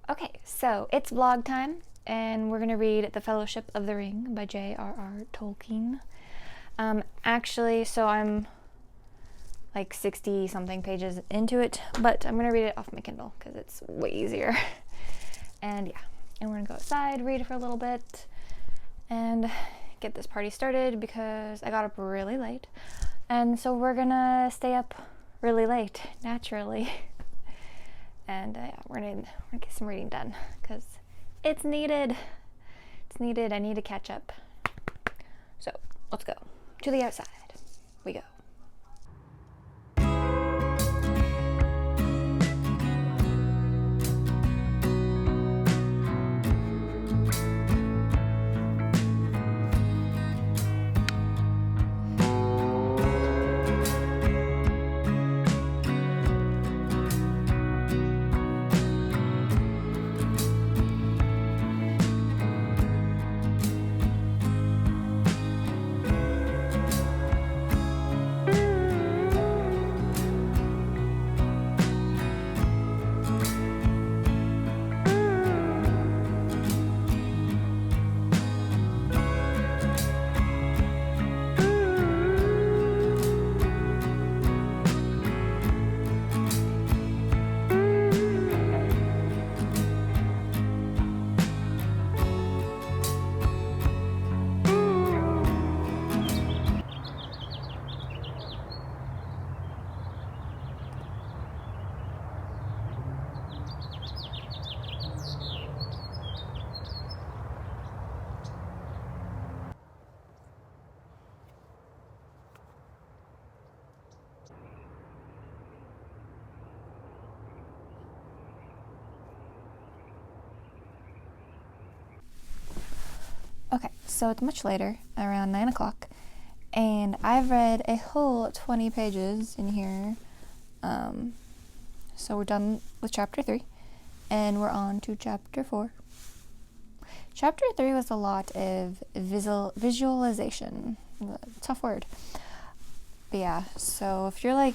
Okay, so it's vlog time, and we're gonna read The Fellowship of the Ring by J.R.R. Tolkien. So I'm like 60 something pages into it, but I'm gonna read it off my Kindle because it's way easier. And yeah, and we're gonna go outside, read it for a little bit, and get this party started because I got up really late. And so we're gonna stay up really late, naturally. And yeah, we're gonna get some reading done because it's needed. It's needed. I need to catch up. So let's go to the outside. We go. Okay, so it's much later, around 9 o'clock, and I've read a whole 20 pages in here. So we're done with chapter 3, and we're on to chapter 4. Chapter 3 was a lot of visualization. Tough word. But yeah, so if you're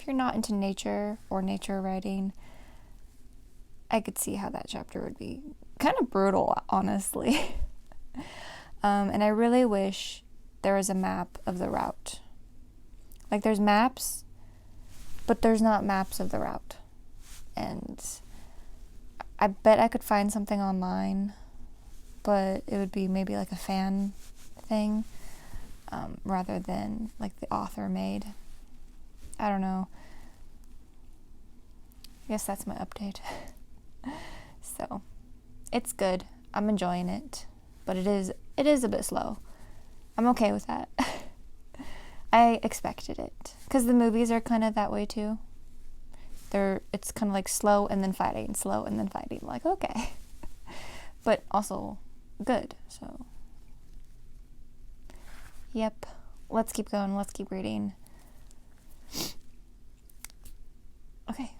not into nature or nature writing, I could see how that chapter would be kind of brutal, honestly. And I really wish there was a map of the route. Like, there's maps, but there's not maps of the route. And I bet I could find something online, but it would be maybe like a fan thing, rather than like the author made. I don't know. I guess that's my update. So, it's good. I'm enjoying it, but it is a bit slow. I'm okay with that. I expected it, because the movies are kind of that way too. It's kind of like slow and then fighting, slow and then fighting. Like, okay. But also good, so. Yep. Let's keep going. Let's keep reading. Okay.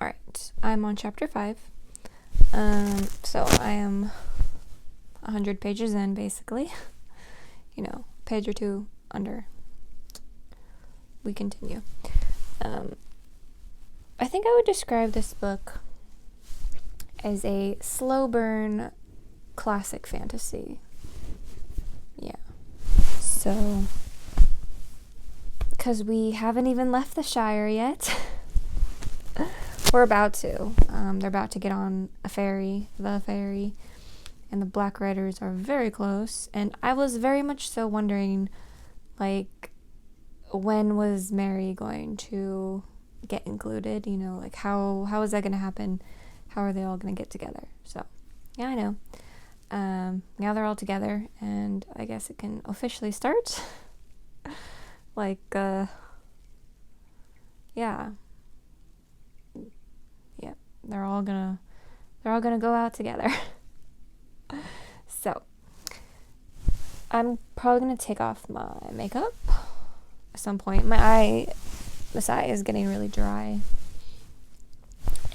Alright, I'm on chapter 5. So I am 100 pages in, basically. Page or two under. We continue. I think I would describe this book as a slow burn classic fantasy. Yeah. So, because we haven't even left the Shire yet. We're about to. They're about to get on the ferry, and the Black Riders are very close. And I was very much so wondering, like, when was Merry going to get included? Like, how is that going to happen? How are they all going to get together? So, yeah, I know. Now they're all together, and I guess it can officially start. Like, yeah. They're all gonna go out together. So, I'm probably gonna take off my makeup at some point. This eye is getting really dry.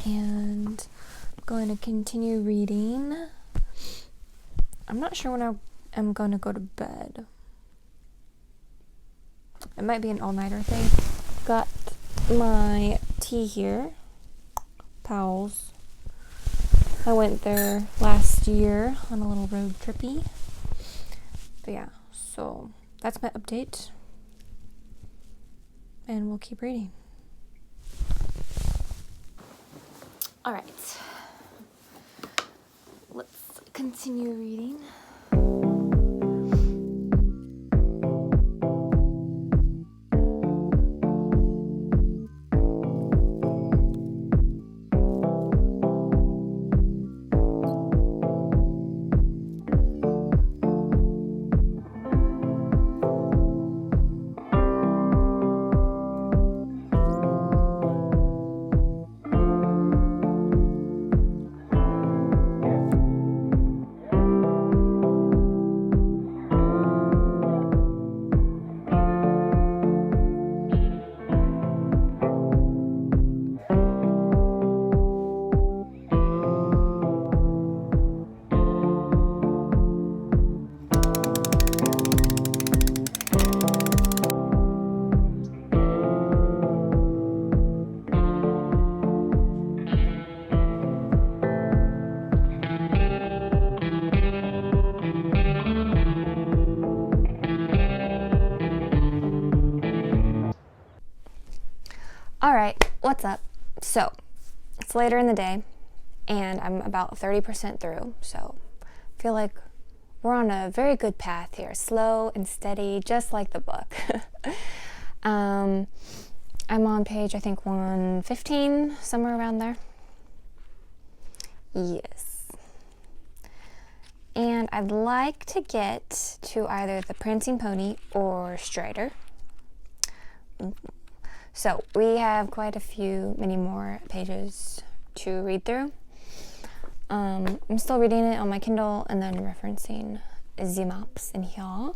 And I'm going to continue reading. I'm not sure when I'm going to go to bed. It might be an all-nighter thing. Got my tea here, Powell's. I went there last year on a little road trippy. But yeah, so that's my update. And we'll keep reading. All right. Let's continue reading. Alright, what's up? So, it's later in the day, and I'm about 30% through, so I feel like we're on a very good path here. Slow and steady, just like the book. I'm on page, I think, 115, somewhere around there. Yes. And I'd like to get to either the Prancing Pony or Strider. So we have quite a few, many more pages to read through. I'm still reading it on my Kindle and then referencing the maps in here.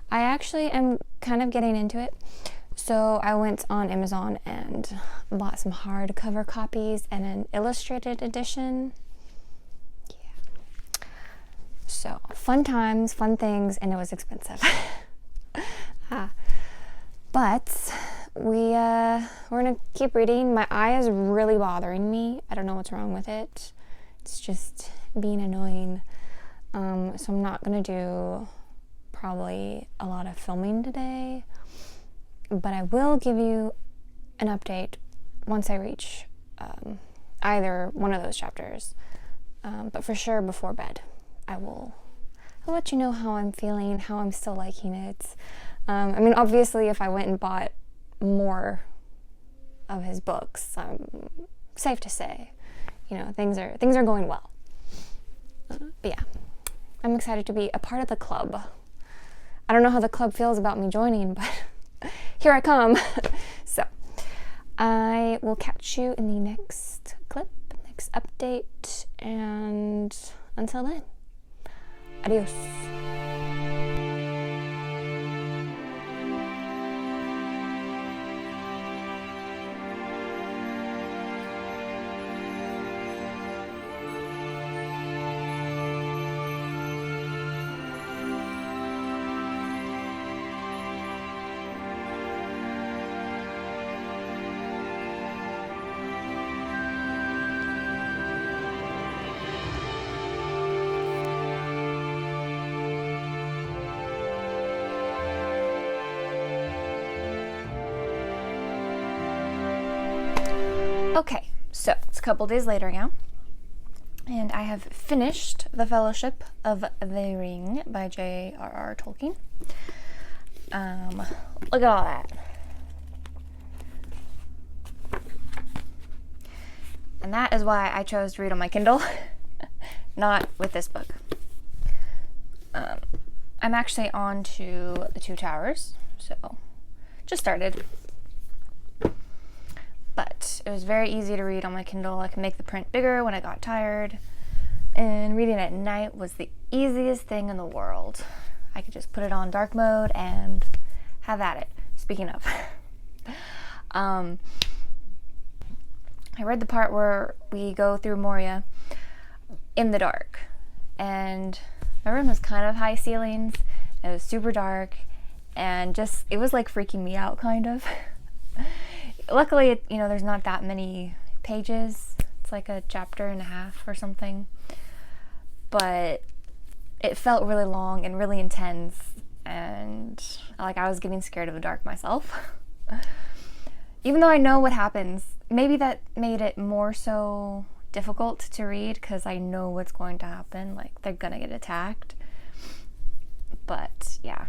I actually am kind of getting into it. So I went on Amazon and bought some hardcover copies and an illustrated edition. Yeah. So fun times, fun things, and it was expensive. But we're gonna keep reading. My eye is really bothering me. I don't know what's wrong with it. It's just being annoying. So I'm not gonna do probably a lot of filming today, but I will give you an update once I reach either one of those chapters. But for sure before bed, I'll let you know how I'm feeling, how I'm still liking it. I mean, obviously, if I went and bought more of his books, safe to say, you know, things are going well. But yeah, I'm excited to be a part of the club. I don't know how the club feels about me joining, but here I come. So I will catch you in the next clip, next update, and until then, adios. Okay, so it's a couple days later now, and I have finished The Fellowship of the Ring by J.R.R. Tolkien. Look at all that. And that is why I chose to read on my Kindle, not with this book. I'm actually on to The Two Towers, so just started. But it was very easy to read on my Kindle. I could make the print bigger when I got tired. And reading at night was the easiest thing in the world. I could just put it on dark mode and have at it. Speaking of. I read the part where we go through Moria in the dark. And my room was kind of high ceilings. It was super dark. and just, it was like freaking me out kind of. Luckily, there's not that many pages. It's like a chapter and a half or something. But it felt really long and really intense, and like I was getting scared of the dark myself. Even though I know what happens, maybe that made it more so difficult to read because I know what's going to happen. Like, they're gonna get attacked. But yeah,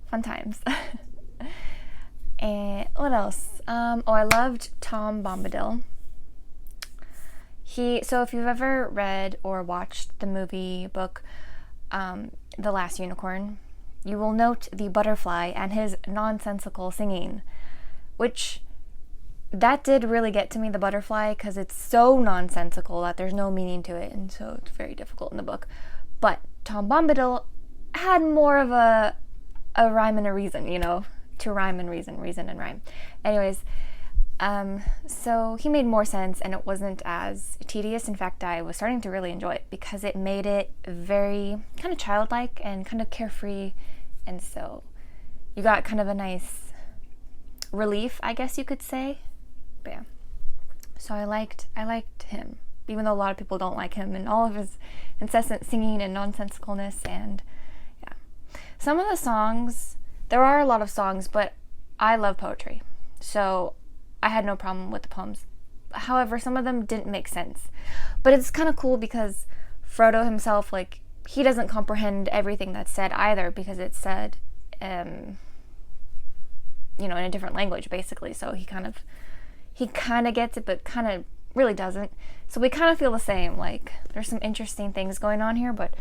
fun times. And what else? I loved Tom Bombadil. So if you've ever read or watched the movie book, The Last Unicorn, you will note the butterfly and his nonsensical singing, which that did really get to me, the butterfly, because it's so nonsensical that there's no meaning to it, and so it's very difficult in the book. But Tom Bombadil had more of a rhyme and a reason, to rhyme and reason and rhyme. Anyways, so he made more sense, and it wasn't as tedious. In fact, I was starting to really enjoy it because it made it very kind of childlike and kind of carefree, and so you got kind of a nice relief, I guess you could say. But yeah, so I liked him, even though a lot of people don't like him and all of his incessant singing and nonsensicalness. And yeah, some of the songs, there are a lot of songs, but I love poetry, so I had no problem with the poems. However, some of them didn't make sense. But it's kind of cool because Frodo himself, like, he doesn't comprehend everything that's said either, because it's said, in a different language, basically. So he kind of gets it, but kind of really doesn't. So we kind of feel the same. Like, there's some interesting things going on here, but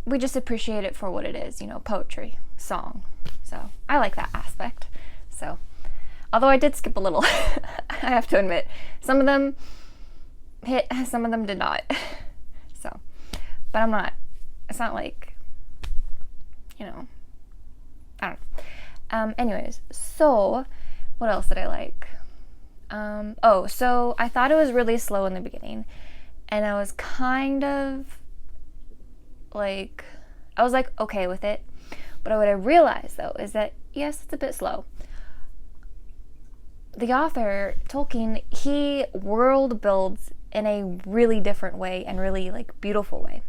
we just appreciate it for what it is, poetry, song. So I like that aspect. So, although I did skip a little, I have to admit. Some of them hit, some of them did not. So, but it's not like, I don't know. Anyways, so what else did I like? So I thought it was really slow in the beginning, and I was kind of like, okay with it. But what I realized, though, is that, yes, it's a bit slow. The author, Tolkien, he world builds in a really different way and really, like, beautiful way.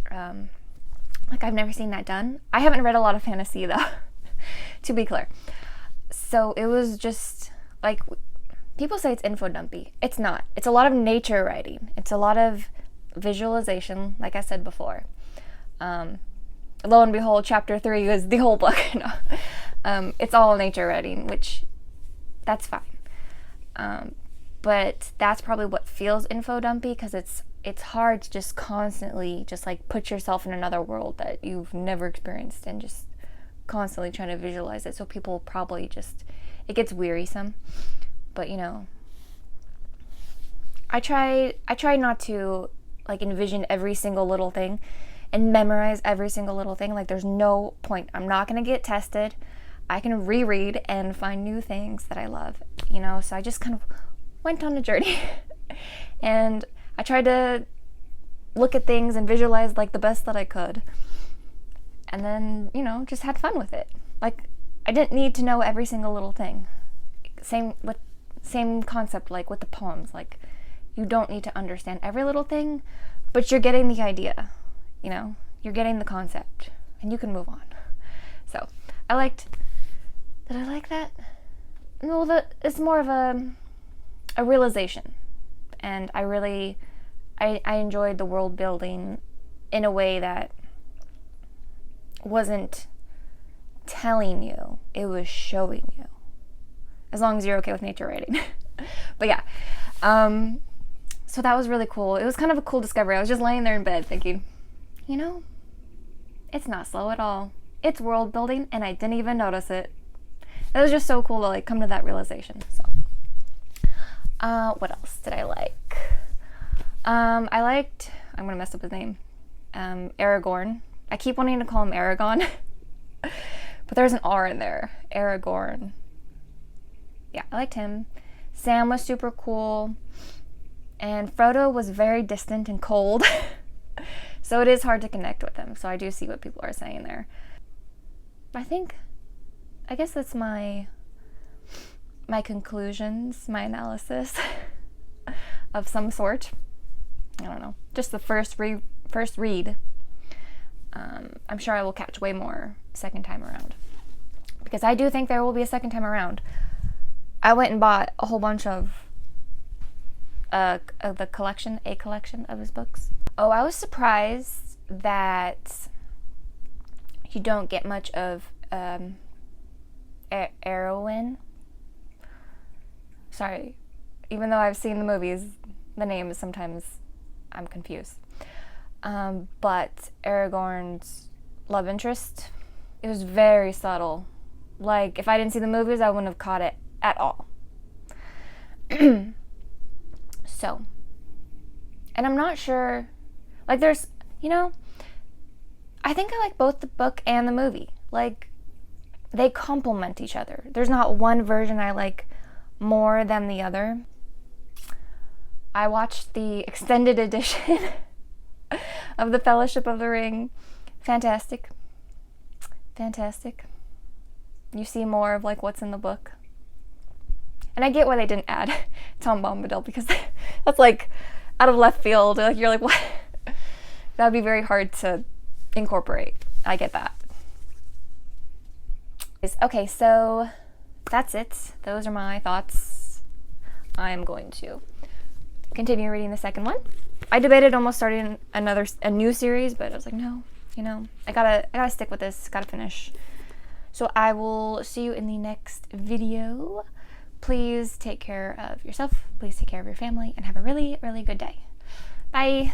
I've never seen that done. I haven't read a lot of fantasy, though, to be clear. So it was just, like, people say it's info dumpy. It's not. It's a lot of nature writing. It's a lot of visualization, like I said before. Lo and behold, chapter 3 is the whole book. It's all nature writing, which, that's fine. But that's probably what feels info dumpy, because it's hard to just constantly just like put yourself in another world that you've never experienced and just constantly trying to visualize it. So people probably just, it gets wearisome. But I try not to like envision every single little thing and memorize every single little thing. Like, there's no point. I'm not gonna get tested. I can reread and find new things that I love, so I just kind of went on a journey and I tried to look at things and visualize like the best that I could, and then, just had fun with it. Like, I didn't need to know every single little thing. Same concept like with the poems. Like, you don't need to understand every little thing, but you're getting the idea, you're getting the concept, and you can move on. So did I like that? No, it's more of a realization, and I enjoyed the world building in a way that wasn't telling you, it was showing you, as long as you're okay with nature writing. But yeah, so that was really cool. It was kind of a cool discovery. I was just laying there in bed thinking, it's not slow at all. It's world building, and I didn't even notice it. It was just so cool to like come to that realization. So, what else did I like? I'm gonna mess up his name. Aragorn. I keep wanting to call him Aragon, but there's an R in there. Aragorn. Yeah, I liked him. Sam was super cool, and Frodo was very distant and cold. So it is hard to connect with him. So I do see what people are saying there. I guess that's my conclusions, my analysis of some sort. I don't know. Just the first read. I'm sure I will catch way more second time around, because I do think there will be a second time around. I went and bought a whole bunch of a collection of his books. Oh, I was surprised that you don't get much of Arwen. Sorry, even though I've seen the movies, the names sometimes I'm confused. But Aragorn's love interest, it was very subtle. Like, if I didn't see the movies, I wouldn't have caught it at all. So, and I'm not sure, like, there's, I think I like both the book and the movie. Like, they complement each other. There's not one version I like more than the other. I watched the extended edition of The Fellowship of the Ring. Fantastic. You see more of, like, what's in the book. And I get why they didn't add Tom Bombadil, because that's, like, out of left field. Like, you're like, what? That would be very hard to incorporate. I get that. Okay, so that's it. Those are my thoughts. I'm going to continue reading the second one. I debated almost starting a new series, but I was like, no, I gotta stick with this, gotta finish. So I will see you in the next video. Please take care of yourself, please take care of your family, and have a really, really good day. Bye.